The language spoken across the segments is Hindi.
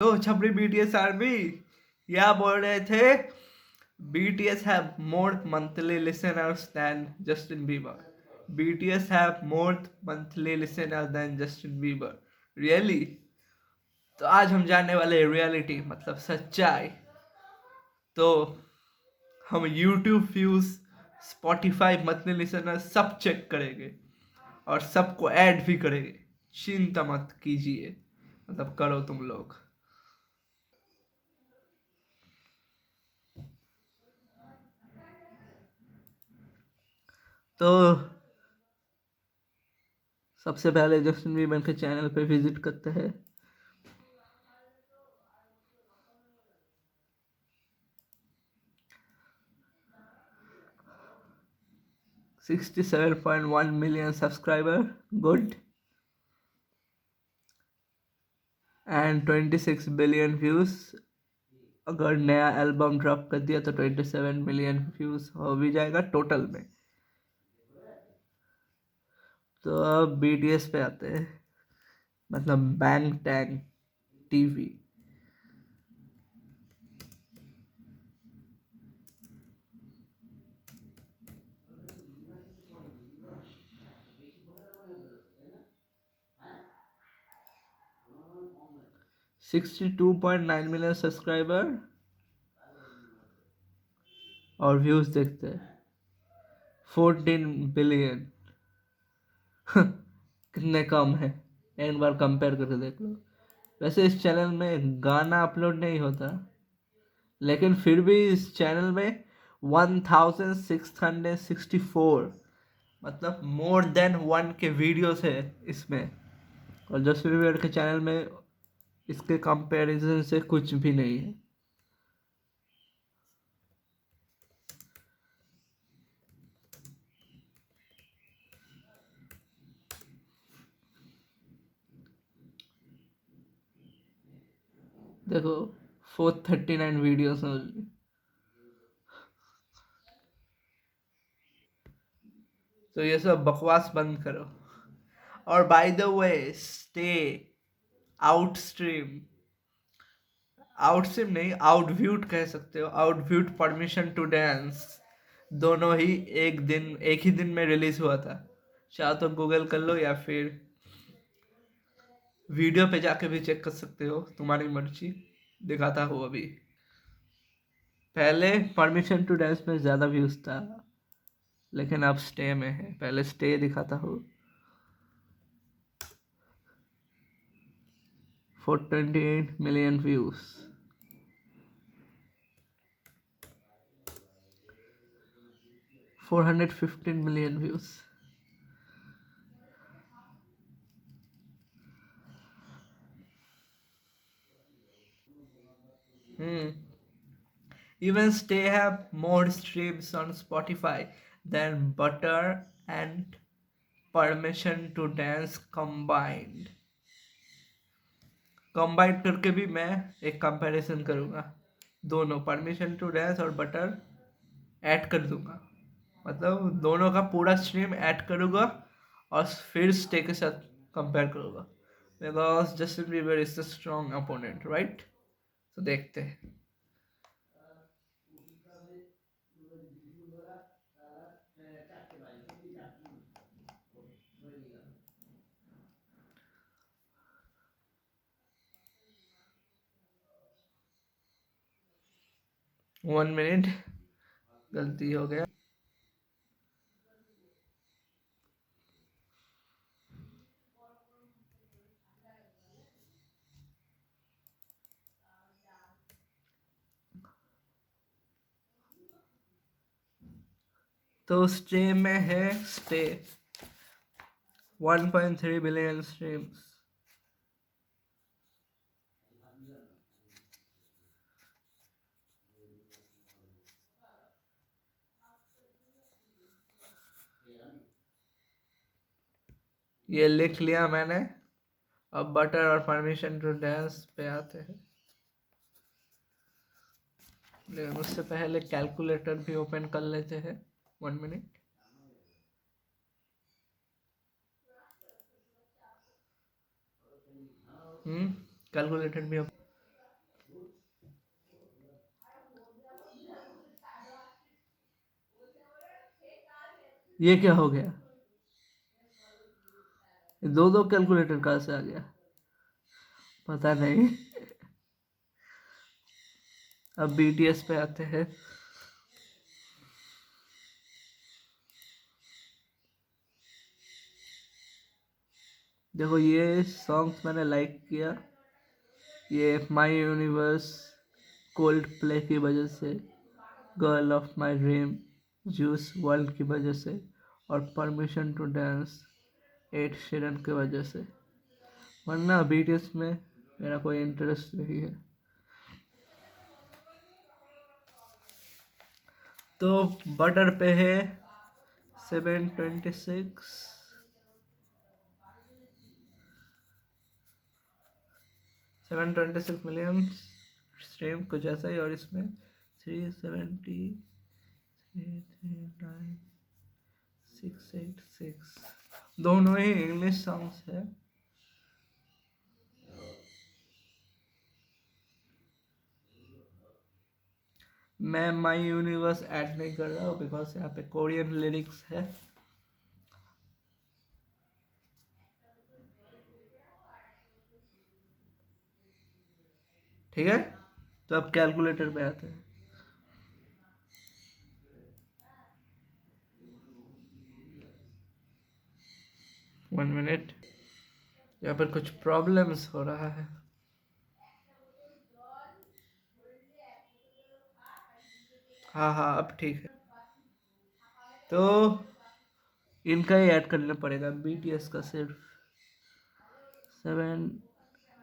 तो छपरी बीटीएस आर्मी क्या बोल रहे थे? BTS have more monthly listeners than Justin Bieber. BTS have more monthly listeners than Justin Bieber. Really? तो आज हम जानने वाले रियलिटी मतलब सच्चाई। तो हम YouTube views, Spotify monthly listener सब चेक करेंगे और सबको ऐड भी करेंगे। चिंता मत कीजिए, मतलब करो तुम लोग। तो सबसे पहले जस्टिन बीबर के चैनल पे विजिट करते हैं। $67.1 million subscriber, good. And 26 billion views. अगर नया एल्बम ड्रॉप कर दिया तो 27 मिलियन व्यूज हो भी जाएगा टोटल में। तो अब BTS पे आते हैं, मतलब bang Tang TV. $62.9 million subscriber और व्यूज देखते हैं 14 बिलियन। कितने कम है, एक बार कंपेयर करके देख लो। वैसे इस चैनल में गाना अपलोड नहीं होता, लेकिन फिर भी इस चैनल में 1664 मतलब मोर देन 1 के वीडियोस है इसमें। और जसवीर वियर के चैनल में इसके कंपैरिजन से कुछ भी नहीं है। देखो 439 वीडियोस हैं। तो ये सब बकवास बंद करो। और by the way, stay outstream, outstream नहीं, आउटव्यूट कह सकते हो, आउटव्यूट परमिशन टू डांस दोनों ही एक ही दिन में रिलीज हुआ था। चाहो तो गूगल कर लो या फिर वीडियो पे जाके भी चेक कर सकते हो, तुम्हारी मर्जी। दिखाता हूँ अभी। पहले परमिशन टू डांस में ज़्यादा व्यूज था, लेकिन अब स्टे में है। पहले स्टे दिखाता हूँ। 428 million views. 415 million views. Even Stay have more streams on Spotify than Butter and Permission to Dance combined. Combined करके भी मैं एक कंपैरिजन करूँगा, दोनों परमिशन टू डांस और बटर ऐड कर दूंगा। मतलब दोनों का पूरा स्ट्रीम ऐड करूँगा और फिर स्टे के साथ कंपेयर करूँगा, because Justin Bieber is the strong opponent, right? तो देखते हैं। 1 मिनट, गलती हो गया। तो स्टे में है, स्टे 1.3 बिलियन स्ट्रीम्स। ये लिख लिया मैंने। अब बटर और परमिशन टू डांस पे आते हैं, लेकिन उससे पहले कैलकुलेटर भी ओपन कर लेते हैं। 1 मिनट। कैलकुलेटर भी ये क्या हो गया? दो दो कैलकुलेटर कहाँ से आ गया? पता नहीं। अब बीटीएस पे आते हैं। देखो ये सॉन्ग्स मैंने लाइक किया, ये माई यूनिवर्स कोल्ड प्ले की वजह से, girl of my dream Juice World की वजह से, और permission to dance Ed Sheeran की वजह से। वरना बीटीएस में मेरा कोई इंटरेस्ट नहीं है। तो बटर पे है 726 726 मिलियन स्ट्रीम कुछ ऐसा ही, और इसमें 370,339,686 दोनों ही इंग्लिश सॉन्ग्स है। मैं माई यूनिवर्स ऐड नहीं कर रहा हूँ बिकॉज यहाँ पे कोरियन लिरिक्स है। ठीक है, तो अब कैलकुलेटर पे आते हैं। 1 मिनट, यहाँ पर कुछ प्रॉब्लम्स हो रहा है। हाँ हाँ, अब ठीक है। तो इनका ही ऐड करना पड़ेगा, बीटीएस का सिर्फ 7।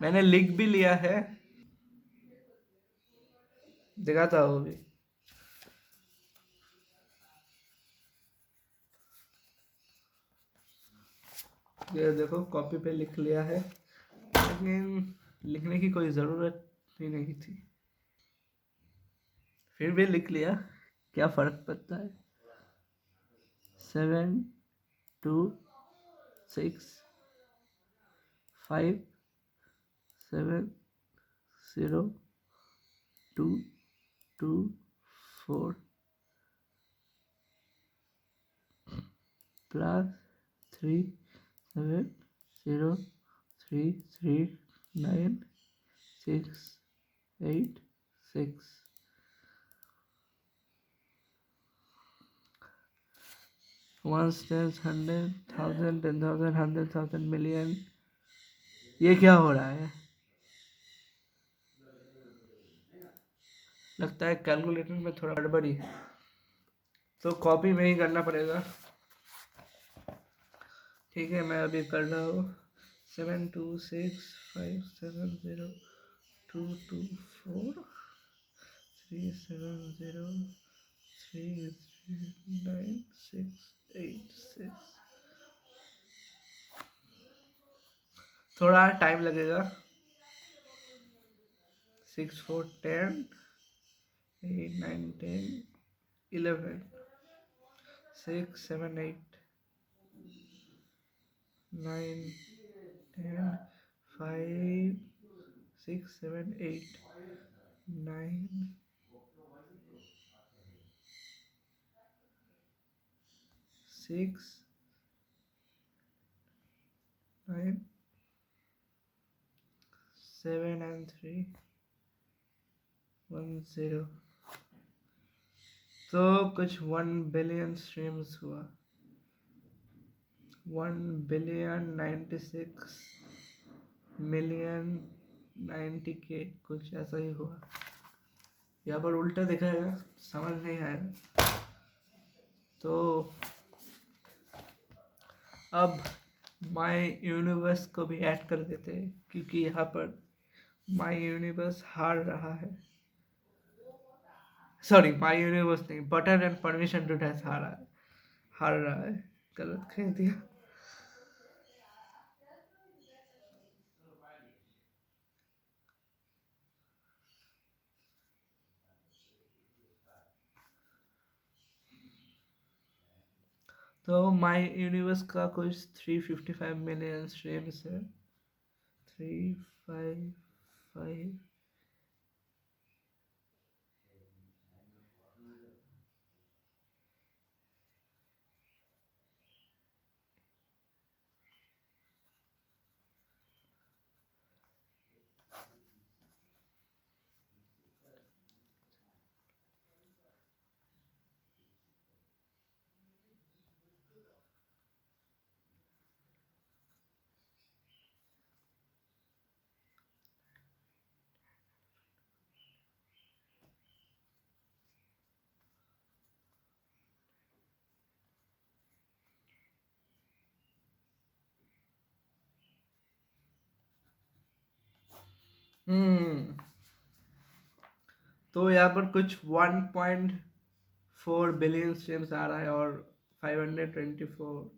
मैंने लिख भी लिया है, दिखाता हूँ भी। ये देखो कॉपी पे लिख लिया है, लेकिन लिखने की कोई ज़रूरत ही नहीं थी, फिर भी लिख लिया, क्या फ़र्क पड़ता है। 726570224 प्लस 370339686 ones, tens, 100,000, 10,000, 100,000, मिलियन। ये क्या हो रहा है? लगता है कैलकुलेटर में थोड़ा गड़बड़ी है, तो कॉपी में ही करना पड़ेगा। ठीक है, मैं अभी कर रहा हूँ। 726570224370339,686। थोड़ा टाइम लगेगा। 6 4 10 8 9 10 11 6 7 8 9 10 5 6 7 8 9 6 9 7 and 3 1 0। तो कुछ 1 बिलियन स्ट्रीम्स हुआ, 1 बिलियन 96 मिलियन 90K कुछ ऐसा ही हुआ। यहाँ पर उल्टा दिखाएगा, समझ नहीं आएगा। तो अब माई यूनिवर्स को भी ऐड कर देते हैं, क्योंकि यहाँ पर माई यूनिवर्स हार रहा है। सॉरी, माई यूनिवर्स नहीं, butter and permission to dance हार रहा है। गलत कह दिया। तो माई यूनिवर्स का कुछ 355 मिलियन स्ट्रीम्स है। 355। हम्म तो यहाँ पर कुछ 1.4 बिलियन स्ट्रीम्स आ रहा है और 524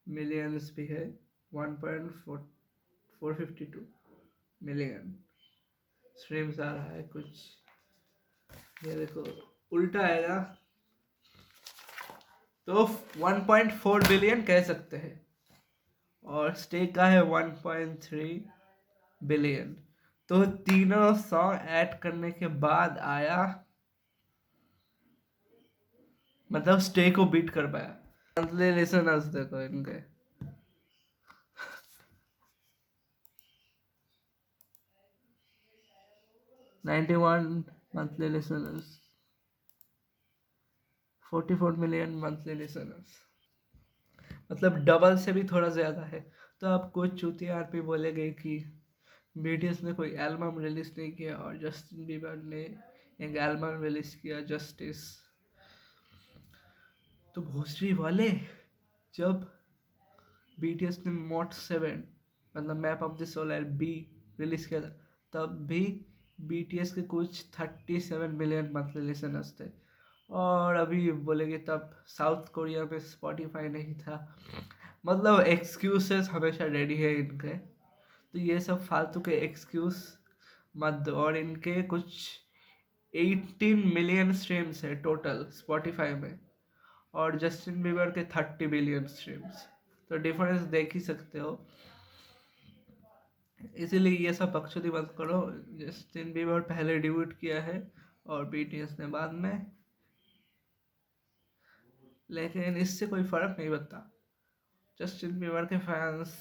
मिलियंस भी है। 1.452 मिलियन स्ट्रीम्स आ रहा है कुछ। ये देखो उल्टा आएगा तो 1.4 बिलियन कह सकते हैं और स्टेक का है 1.3 बिलियन। तो तीनों सॉन्ग ऐड करने के बाद आया, मतलब स्टे को बीट कर पाया। मंथली लिसनर्स देखो इनके 91 monthly listeners, 44 million monthly listeners, मतलब डबल से भी थोड़ा ज्यादा है। तो आप कुछ चूतिया आरपी बोलेंगे कि बीटीएस ने कोई एल्बम रिलीज नहीं किया और जस्टिन बीबर ने एक एल्बम रिलीज किया जस्टिस। तो भोसड़ी वाले, जब बीटीएस ने मॉट 7 मतलब map of the solar be release किया था, तब भी बीटीएस के कुछ 37 मिलियन मंथली लिसनर्स थे। और अभी बोलेंगे तब साउथ कोरिया में स्पॉटिफाई नहीं था। मतलब एक्सक्यूजेस हमेशा रेडी है इनके। तो ये सब फालतू के एक्सक्यूज मत दो। और इनके कुछ 18 मिलियन स्ट्रीम्स है टोटल स्पॉटिफाई में और जस्टिन बीबर के 30 बिलियन स्ट्रीम्स। तो डिफरेंस देख ही सकते हो। इसीलिए ये सब बकचोदी मत करो। जस्टिन बीबर पहले डिब्यूट किया है और बीटीएस ने बाद में, लेकिन इससे कोई फर्क नहीं पड़ता। जस्टिन बीबर के फैंस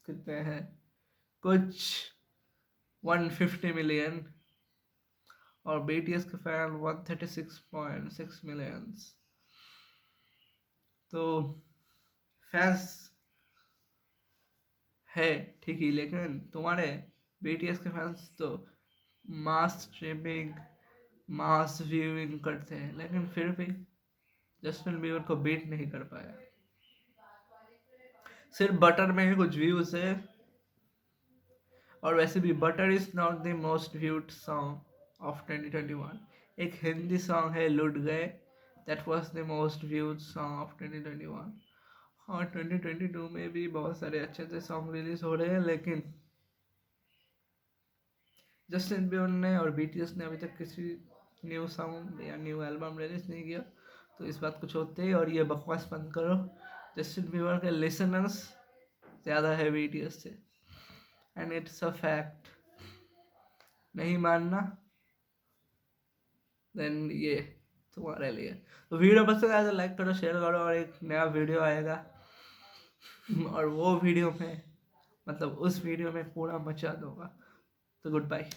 कितने हैं? कुछ 150 मिलियन और बीटीएस के फैन 136.6 मिलियंस। तो फैंस है ठीक ही, लेकिन तुम्हारे बीटीएस के फैंस तो मास स्ट्रीमिंग मास व्यूइंग करते हैं, लेकिन फिर भी जस्टिन बीबर को बीट नहीं कर पाया। सिर्फ बटर में ही कुछ व्यूज है। और वैसे भी butter is not the most viewed song of 2021। एक हिंदी सॉन्ग है लुट गए, that was the most viewed song of 2021। और 2022 में भी बहुत सारे अच्छे अच्छे सॉन्ग रिलीज हो रहे हैं, लेकिन जस्टिन बीबर ने और बीटीएस ने अभी तक किसी न्यू सॉन्ग या न्यू एल्बम रिलीज नहीं किया। तो इस बात को छोड़ते ही और ये बकवास बंद करो। जस्टिन बीबर के लिसनर्स ज़्यादा है बीटीएस से, एंड इट्स अ फैक्ट। नहीं मानना देन ये तुम्हारे लिए। तो वीडियो पसंद आया तो लाइक करो, शेयर करो, और एक नया वीडियो आएगा और वो वीडियो में मतलब उस वीडियो में पूरा मचा दूंगा। तो गुड बाय।